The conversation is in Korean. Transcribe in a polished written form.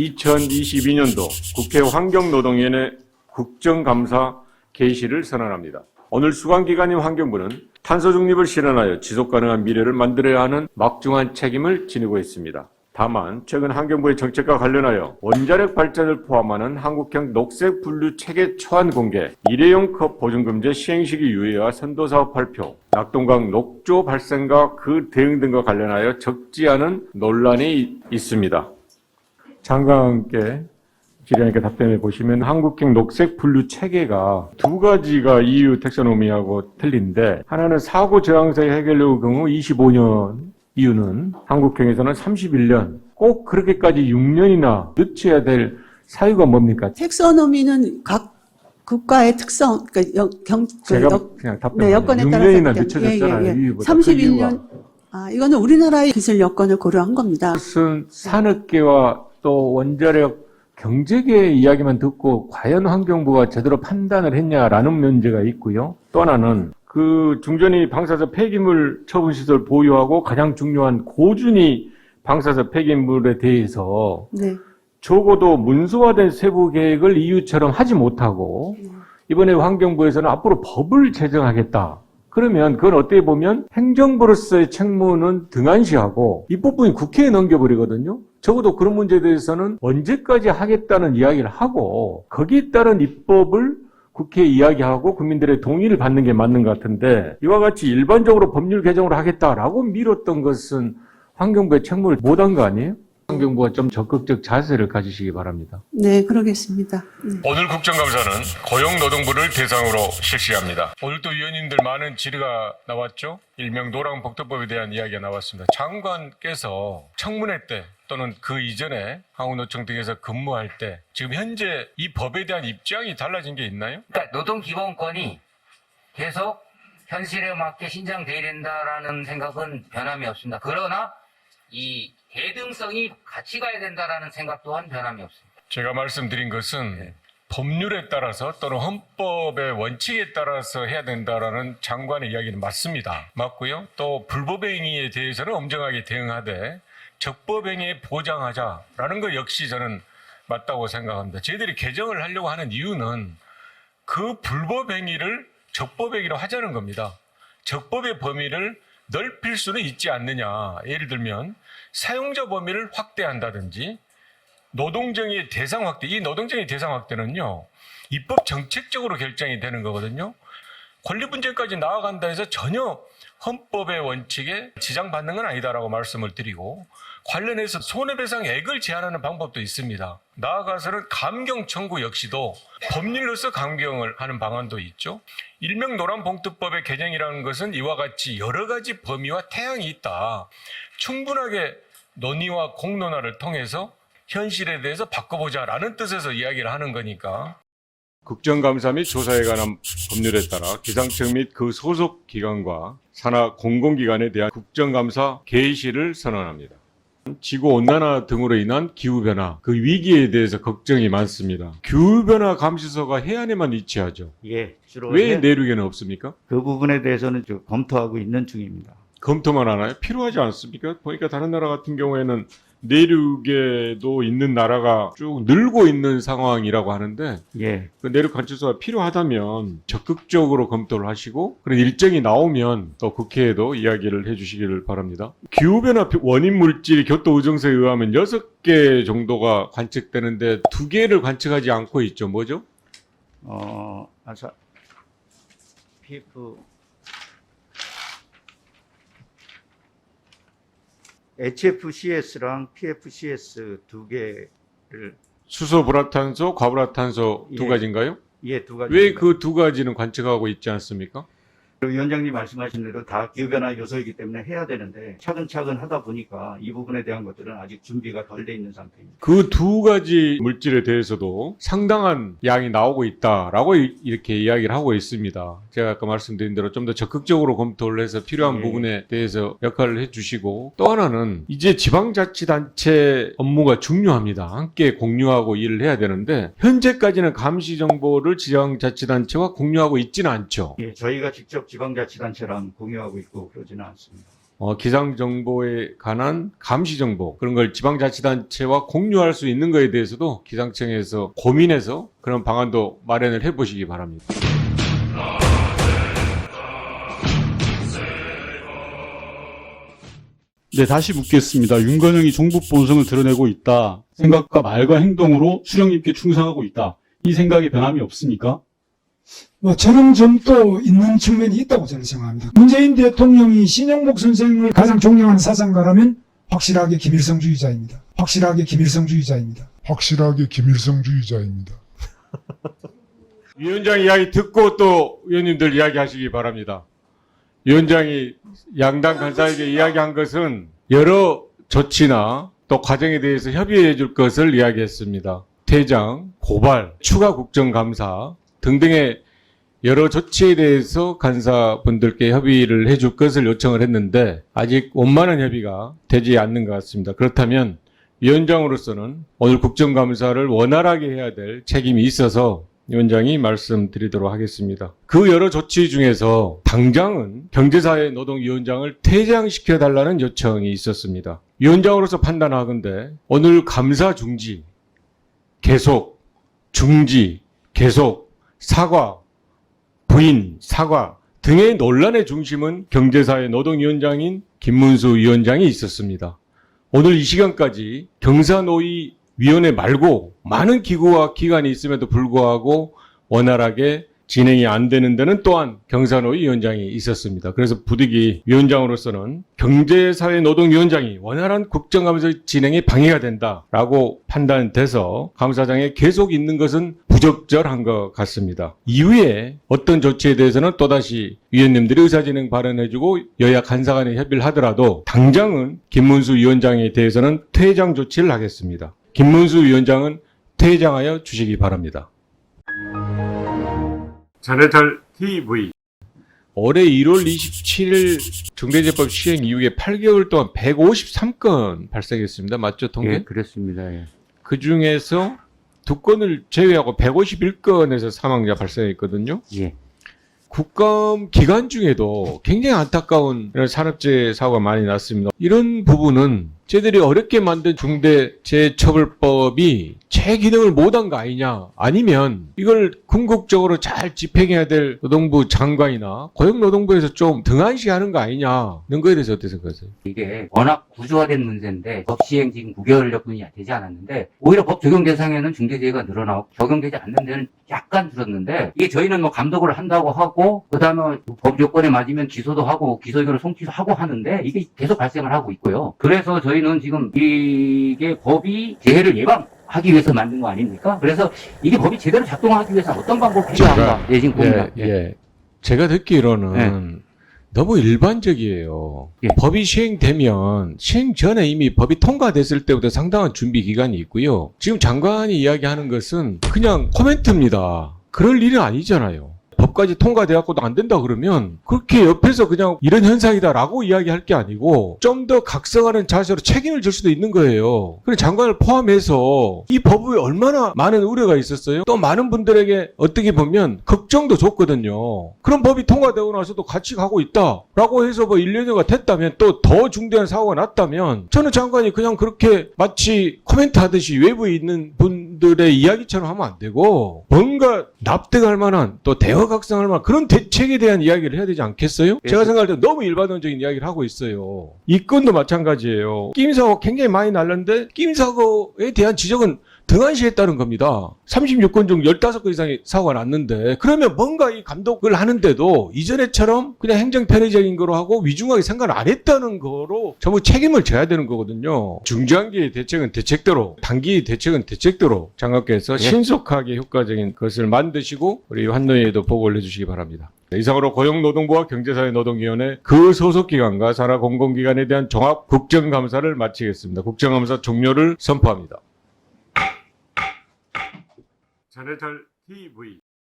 2022년도 국회 환경노동위원회 국정감사 개시를 선언합니다. 오늘 수관기관인 환경부는 탄소 중립을 실현하여 지속가능한 미래를 만들어야 하는 막중한 책임을 지니고 있습니다. 다만 최근 환경부의 정책과 관련하여 원자력 발전을 포함하는 한국형 녹색 분류 체계 초안 공개, 일회용 컵 보증금제 시행시기 유예와 선도사업 발표, 낙동강 녹조 발생과 그 대응 등과 관련하여 적지 않은 논란이 있습니다. 장관께 질의하니까 답변해 보시면 한국형 녹색 분류 체계가 두 가지가 EU 텍소노미하고 틀린데, 하나는 사고 저항사의 해결료 경우 25년, 이유는 한국형에서는 31년, 꼭 그렇게까지 6년이나 늦춰야 될 사유가 뭡니까? 텍소노미는 각 국가의 특성, 그러니까 그냥 답변. 여건에 6년이나 따라서 늦춰졌잖아요. 이유보다. 31년. 이거는 우리나라의 기술 여건을 고려한 겁니다. 그것은 산업계와 또 원자력 경제계 이야기만 듣고 과연 환경부가 제대로 판단을 했냐라는 문제가 있고요. 또 하나는 그 중전이 방사선 폐기물 처분시설 보유하고 가장 중요한 고준위 방사선 폐기물에 대해서 적어도 문서화된 세부 계획을 EU처럼 하지 못하고 이번에 환경부에서는 앞으로 법을 제정하겠다. 그러면 그건 어떻게 보면 행정부로서의 책무는 등한시하고 입법부인 국회에 넘겨버리거든요. 적어도 그런 문제에 대해서는 언제까지 하겠다는 이야기를 하고 거기에 따른 입법을 국회에 이야기하고 국민들의 동의를 받는 게 맞는 것 같은데, 이와 같이 일반적으로 법률 개정을 하겠다라고 미뤘던 것은 환경부의 책무를 못한 거 아니에요? 환경부가 좀 적극적 자세를 가지시기 바랍니다. 네, 그러겠습니다. 오늘 국정감사는 고용노동부를 대상으로 실시합니다. 오늘도 위원님들 많은 질의가 나왔죠. 일명 노랑복지법에 대한 이야기가 나왔습니다. 장관께서 청문회 때 또는 그 이전에 한국노총 등에서 근무할 때 지금 현재 이 법에 대한 입장이 달라진 게 있나요? 그러니까 노동기본권이 계속 현실에 맞게 신장돼야 된다라는 생각은 변함이 없습니다. 그러나 이 대등성이 같이 가야 된다라는 생각 또한 변함이 없습니다. 제가 말씀드린 것은 법률에 따라서 또는 헌법의 원칙에 따라서 해야 된다라는 장관의 이야기는 맞습니다. 맞고요. 또 불법행위에 대해서는 엄정하게 대응하되 적법행위에 보장하자라는 것 역시 저는 맞다고 생각합니다. 저희들이 개정을 하려고 하는 이유는 그 불법행위를 적법행위로 하자는 겁니다. 적법의 범위를 넓힐 수는 있지 않느냐. 예를 들면 사용자 범위를 확대한다든지 노동정의의 대상 확대. 이 노동정의 대상 확대는요, 입법 정책적으로 결정이 되는 거거든요. 권리 분쟁까지 나아간다 해서 전혀 헌법의 원칙에 지장받는 건 아니다라고 말씀을 드리고, 관련해서 손해배상액을 제한하는 방법도 있습니다. 나아가서는 감경 청구 역시도 법률로서 감경을 하는 방안도 있죠. 일명 노란봉투법의 개정이라는 것은 이와 같이 여러 가지 범위와 태양이 있다. 충분하게 논의와 공론화를 통해서 현실에 대해서 바꿔보자라는 뜻에서 이야기를 하는 거니까. 국정감사 및 조사에 관한 법률에 따라 기상청 및 그 소속 기관과 산하 공공기관에 대한 국정감사 개시를 선언합니다. 지구온난화 등으로 인한 기후변화, 그 위기에 대해서 걱정이 많습니다. 기후변화 감시소가 해안에만 위치하죠. 예, 주로 왜 내륙에는 없습니까? 그 부분에 대해서는 지금 검토하고 있는 중입니다. 검토만 하나요? 필요하지 않습니까? 보니까 다른 나라 같은 경우에는 내륙에도 있는 나라가 쭉 늘고 있는 상황이라고 하는데, 그 내륙 관측소가 필요하다면 적극적으로 검토를 하시고 그런 일정이 나오면 또 국회에도 이야기를 해주시기를 바랍니다. 기후변화 원인 물질 교토 의정서에 의하면 6개 정도가 관측되는데 2개를 관측하지 않고 있죠. 뭐죠? HFCS랑 PFCS 2개를 수소, 불화탄소, 과불화탄소 두 가지인가요? 예, 2가지. 왜 그 2가지는 관측하고 있지 않습니까? 위원장님 말씀하신 대로 다 기후변화 요소이기 때문에 해야 되는데 차근차근 하다 보니까 이 부분에 대한 것들은 아직 준비가 덜 돼 있는 상태입니다. 그 2가지 물질에 대해서도 상당한 양이 나오고 있다라고 이렇게 이야기를 하고 있습니다. 제가 아까 말씀드린 대로 좀 더 적극적으로 검토를 해서 필요한 부분에 대해서 역할을 해주시고, 또 하나는 이제 지방자치단체 업무가 중요합니다. 함께 공유하고 일을 해야 되는데 현재까지는 감시 정보를 지방자치단체와 공유하고 있지는 않죠. 예, 저희가 직접 지방자치단체랑 공유하고 있고 그러지는 않습니다. 기상정보에 관한 감시정보 그런 걸 지방자치단체와 공유할 수 있는 거에 대해서도 기상청에서 고민해서 그런 방안도 마련을 해보시기 바랍니다. 네, 다시 묻겠습니다. 윤건영이 종북 본성을 드러내고 있다. 생각과 말과 행동으로 수령님께 충성하고 있다. 이 생각에 변함이 없습니까? 뭐 저런 점도 있는 측면이 있다고 저는 생각합니다. 문재인 대통령이 신영복 선생을 가장 존경하는 사상가라면 확실하게 김일성주의자입니다. 확실하게 김일성주의자입니다. 확실하게 김일성주의자입니다. 위원장 이야기 듣고 또 위원님들 이야기하시기 바랍니다. 위원장이 양당 간사에게 이야기한 것은 여러 조치나 또 과정에 대해서 협의해 줄 것을 이야기했습니다. 퇴장, 고발, 추가 국정감사 등등의 여러 조치에 대해서 간사분들께 협의를 해줄 것을 요청을 했는데 아직 원만한 협의가 되지 않는 것 같습니다. 그렇다면 위원장으로서는 오늘 국정감사를 원활하게 해야 될 책임이 있어서 위원장이 말씀드리도록 하겠습니다. 그 여러 조치 중에서 당장은 경제사회노동위원장을 퇴장시켜달라는 요청이 있었습니다. 위원장으로서 판단하건대 오늘 감사 중지, 계속, 중지, 계속, 사과, 부인, 사과 등의 논란의 중심은 경제사회노동위원장인 김문수 위원장이 있었습니다. 오늘 이 시간까지 경사노위 위원회 말고 많은 기구와 기관이 있음에도 불구하고 원활하게 진행이 안 되는 데는 또한 경사노위 위원장이 있었습니다. 그래서 부득이 위원장으로서는 경제사회노동위원장이 원활한 국정감사 진행에 방해가 된다라고 판단돼서 감사장에 계속 있는 것은 부적절한 것 같습니다. 이후에 어떤 조치에 대해서는 또다시 위원님들이 의사진행 발언해주고 여야 간사 간에 협의를 하더라도 당장은 김문수 위원장에 대해서는 퇴장 조치를 하겠습니다. 김문수 위원장은 퇴장하여 주시기 바랍니다. 자네탈 TV 올해 1월 27일 중대재해법 시행 이후에 8개월 동안 153건 발생했습니다. 맞죠, 통계? 예, 그렇습니다. 예. 그 중에서 2건을 제외하고 151건에서 사망자 발생했거든요. 예. 국감 기간 중에도 굉장히 안타까운 이런 산업재해 사고가 많이 났습니다. 이런 부분은 쟤들이 어렵게 만든 중대재해처벌법이 제 기능을 못한 거 아니냐, 아니면 이걸 궁극적으로 잘 집행해야 될 노동부 장관이나 고용노동부에서 좀 등한시하는 거 아니냐는 거에 대해서 어떻게 생각하세요? 이게 워낙 구조화된 문제인데 법 시행 지금 9개월여뿐이 되지 않았는데 오히려 법 적용 대상에는 중대재해가 늘어나고 적용되지 않는 데는 약간 줄었는데 이게 저희는 뭐 감독을 한다고 하고 그다음에 법 요건에 맞으면 기소도 하고 기소의견을 송치도 하고 하는데 이게 계속 발생을 하고 있고요. 그래서 저희는 지금 이게 법이 재해를 예방하기 위해서 만든 거 아닙니까? 그래서 이게 법이 제대로 작동하기 위해서 어떤 방법이 필요한가? 예, 지금 고민합니다. 예. 제가 듣기로는 너무 일반적이에요. 예. 법이 시행되면 시행 전에 이미 법이 통과됐을 때부터 상당한 준비 기간이 있고요. 지금 장관이 이야기하는 것은 그냥 코멘트입니다. 그럴 일은 아니잖아요. 법까지 통과돼갖고도 안 된다 그러면 그렇게 옆에서 그냥 이런 현상이다라고 이야기할 게 아니고 좀 더 각성하는 자세로 책임을 질 수도 있는 거예요. 그리고 장관을 포함해서 이 법에 얼마나 많은 우려가 있었어요. 또 많은 분들에게 어떻게 보면 걱정도 줬거든요. 그런 법이 통과되고 나서도 같이 가고 있다라고 해서 뭐 1년여가 됐다면 또 더 중대한 사고가 났다면 저는 장관이 그냥 그렇게 마치 코멘트 하듯이 외부에 있는 분들의 이야기처럼 하면 안 되고 뭔가 납득할 만한 또 대화 각성할 만한 그런 대책에 대한 이야기를 해야 되지 않겠어요? 제가 생각할 때 너무 일반론적인 이야기를 하고 있어요. 이 건도 마찬가지예요. 끼임사고 굉장히 많이 날렸는데 끼임사고에 대한 지적은 등한시했다는 겁니다. 36건 중 15건 이상의 사고가 났는데 그러면 뭔가 이 감독을 하는데도 이전에처럼 그냥 행정 편의적인 거로 하고 위중하게 생각을 안 했다는 거로 전부 책임을 져야 되는 거거든요. 중장기 대책은 대책대로, 단기 대책은 대책대로 장관께서 신속하게 효과적인 것을 만드시고 우리 환노위에도 보고를 해주시기 바랍니다. 이상으로 고용노동부와 경제사회노동위원회 그 소속기관과 산하공공기관에 대한 종합 국정감사를 마치겠습니다. 국정감사 종료를 선포합니다. 자네탈 TV